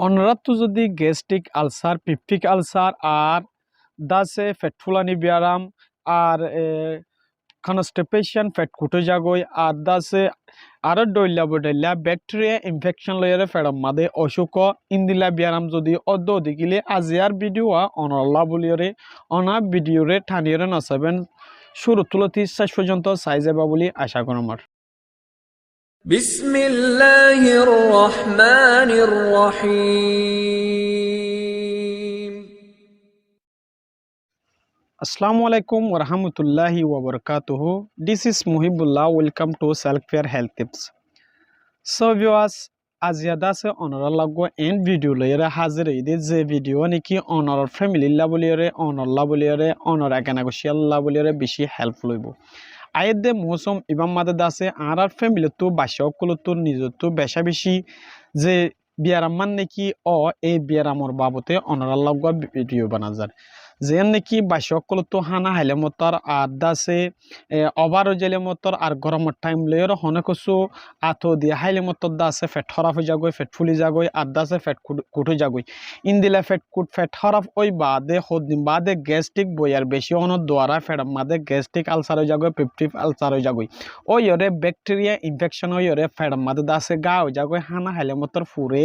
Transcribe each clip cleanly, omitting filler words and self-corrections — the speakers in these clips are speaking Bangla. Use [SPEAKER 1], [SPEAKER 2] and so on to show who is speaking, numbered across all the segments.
[SPEAKER 1] অনরাতো যদি গ্যাস্ট্রিক আলসার পিপটিক আলসার আর দাসে ফেটফুলানি ব্যায়াম আর কনস্টিপেশন ফেট কুটো জাগই আর দাসে আরো ডইলা বডইলা ব্যাকটেরিয়া ইনফেকশন লয়ারে ফেড়ম মাদে অসুখ ইন্দিলা ব্যায়াম যদি অদ্দ দিকিলে আজিয়ার ভিডিও অনল্লা বলিয়রে অনা ভিডিওরে ঠানিয়রে নসাবেন শুরু তুলতি শেষ পর্যন্ত সাইজেবা বলি আশা করম।
[SPEAKER 2] বিসমিল্লাহির রহমানির রহিম।
[SPEAKER 1] Assalamu alaikum wa rahmatullahi wa barakatuhu. This is Muhibullah. Welcome to SelfCare Health Tips. So viewers, আজিয়াদা সে অনর লাগো এন ভিডিও লইরে হাজির হইদে যে ভিডিও নাকি অনর ফ্যামিলি লা বলিরে অনরলা বলিরে অনর একানাগোশিয়াল্লা বলিরে বেশি হেল্প লইব। আয়েদে মৌসুম ইবাম মাদে দাসে আর ফ্যামিলি তো বাসকল তো নিজ তো বেশা বেশি যে বিয়ারামান নাকি এই বিয়ারামর বাবতে অনর লাগো ভিডিও বানা যায় যেন নাকি বাসকল তো হানা হাইলে মতর আর দাসে ওভার জেলে মতর আর গরমের টাইম লইর হনেকসু আতো দিয়ে হাইলে মতর দাসে ফেট খারাপ হয়ে যাগই ফেট ফুলি যাগই আর দাসে ফেট কুটে যাগই ইন্দিলা ফেট খারাপ ওই বাদে হদিন বাদে গ্যাস্ট্রিক বইয়ার বেশি অনর দ্বারা ফেট মাদে গ্যাস্ট্রিক আলসার হয়ে যাগই পেপটিক আলসার হয়ে যাগই ওই ওরে ব্যাকটেরিয়া ইনফেকশন হয়ে ওরে ফেট মাদে দাসে গা হয়ে যাগই হানা হাইলে মতর ফুরে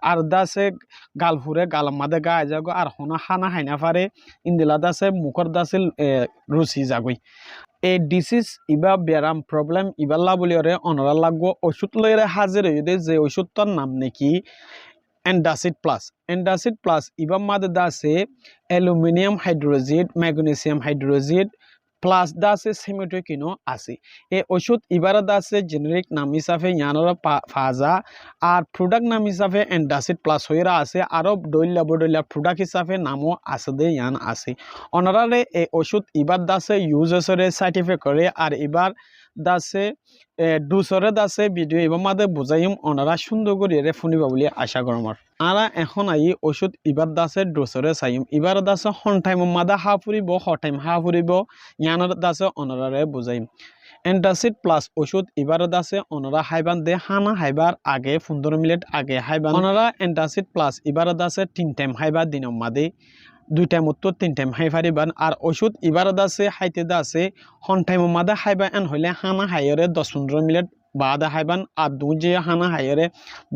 [SPEAKER 1] আর দাসে গাল ফুরে গাল মাদে গা হয়ে যাগো আর হানা হাইনা পারে ইন্দিলা দাসে মুখর দাসে রুচি যাগই এই ডিসিজ ইবা ব্যায়াম প্রবলেম ইবাল্লা বলিওরে অনরা লাগবো ওষুধ লইরে হাজির হইদে যে ওষুধটার নাম নাকি Entacyd প্লাস ইবা মাদে দাসে অ্যালুমিনিয়াম হাইড্রোজিড ম্যাগনেসিয়াম হাইড্রোজিড প্লাস দাসে সিমেটোকিনো আছে এই ওষুধ ইবারা দাসে জেনেরিক নাম হিসাবে ইয়ানরা ফাজা আর প্রোডাক্ট নাম হিসাবে Entacyd প্লাস হইরা আছে আরো ডইলা বডইলা প্রোডাক্ট হিসাবে নামও আছে দে ইয়ান আছে অনারারে এই ওষুধ ইবার দাসে ইউজার্সরে সার্টিফাই করে আর ইবার দাসে ডুসরে দাসে ভিডিও এবার মাদে বুঝাইম অনারা সুন্দর করে ফুনিবা বলে আশা করমার আরা এখন আই ওষুধ ইবার দাসে ডুসরে চাইম ইবার দাসে হন টাইম মাদা হা ফুরিব হ টাইম হা ফুরিব ইয়ানোর দাসে অনারারে বুঝাইম Entacyd প্লাস ওষুধ ইবার দাসে অনারা হাইবান দে হানা হাইবার আগে 15 মিনিট আগে হাইবান অনারা Entacyd প্লাস ইবার দাসে 3 টাইম হাইবা দিন মাদে 2 টাইম উত্তর 3 টাইম হাই ফারিবান আর ওষুধ ইবার দাসে হাইতে দাসে হন টাইম মাদা হাইবা এন হইলে হানা হাইরে 10-15 মিনিট বাদা হাইবান আর দুজে হানা হাইরে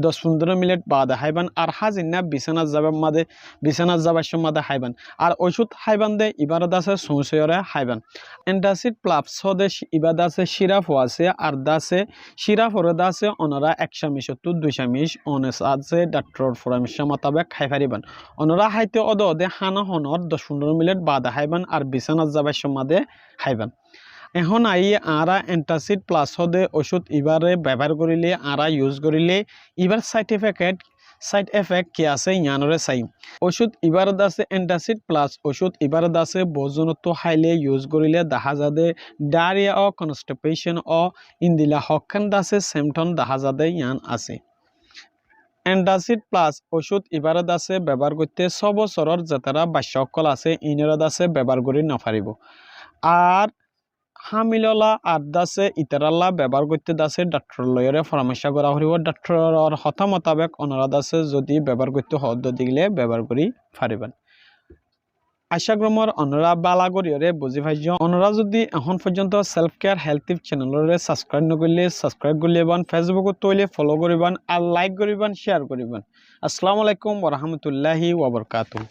[SPEAKER 1] 10-15 মিনিট বাদা হাইবান আর হাজিনা বিছানা যাবার মাদে বিছানা যাবার সময় হাইবান আর ওষুধ হাইবান দে ইবার দাসে সংশয়রে হাইবান Entacyd প্লাস স্বদেশ ইবার দাসে সিরাপ আছে আর দাসে সিরাপ হরে দাসে অনরা 1 চামচ তো 2 চামচ অনেস আছে ডাক্তার পরামর্শ মোতাবেক খাই ফারিবান অনরা হাইতে অদে হানা হনর 10-15 মিনিট বাদা হাইবান আর বিছানা যাবার সময় হাইবান এখন আই আরা Entacyd প্লাস হদে ওষুধ ইবারে ব্যবহার করিলে আরা ইউজ করিলে ইবার সাইড এফেক্ট কি আছে ইয়ানরে চাই ওষুধ ইবার দাসে Entacyd প্লাস ওষুধ ইবার দাসে বজনত্ব হাইলে ইউজ করিলে দেখা যাদে ডায়রিয়া ও কনস্টিপেশন ও ইন্দিলা হকান দাসে সিমটম দেখা যাদে ইয়ান আছে Entacyd প্লাস ওষুধ ইবার দাসে ব্যবহার করতে 6 বছরের যাতারা বাস্যকল আছে ইনরা দাসে ব্যবহার করি নপারিব আর হামিললা আর দাসে ইতারাল্লা ব্যবহার করতে দাসে ডাক্তার লয়রে পরামর্শ করা হইব ডাক্তারের কথা মোতাবেক অনারা দাসে যদি ব্যবহার করতে হদ দিলে ব্যবহার করি পারিবেন আশা গ্রমর অনরা বালা করিয়রে বুঝি পাইছ অনরা যদি এখন পর্যন্ত সেলফ কেয়ার হেলথ টিপ চ্যানেলরে সাবস্ক্রাইব নকরিলে সাবস্ক্রাইব করিলেবান ফেসবুকত তৈলে ফলো করিবান আর লাইক করিবান শেয়ার করিবান। আসসালামু আলাইকুম ওয়া রাহমাতুল্লাহি ওয়া বারাকাতুহু।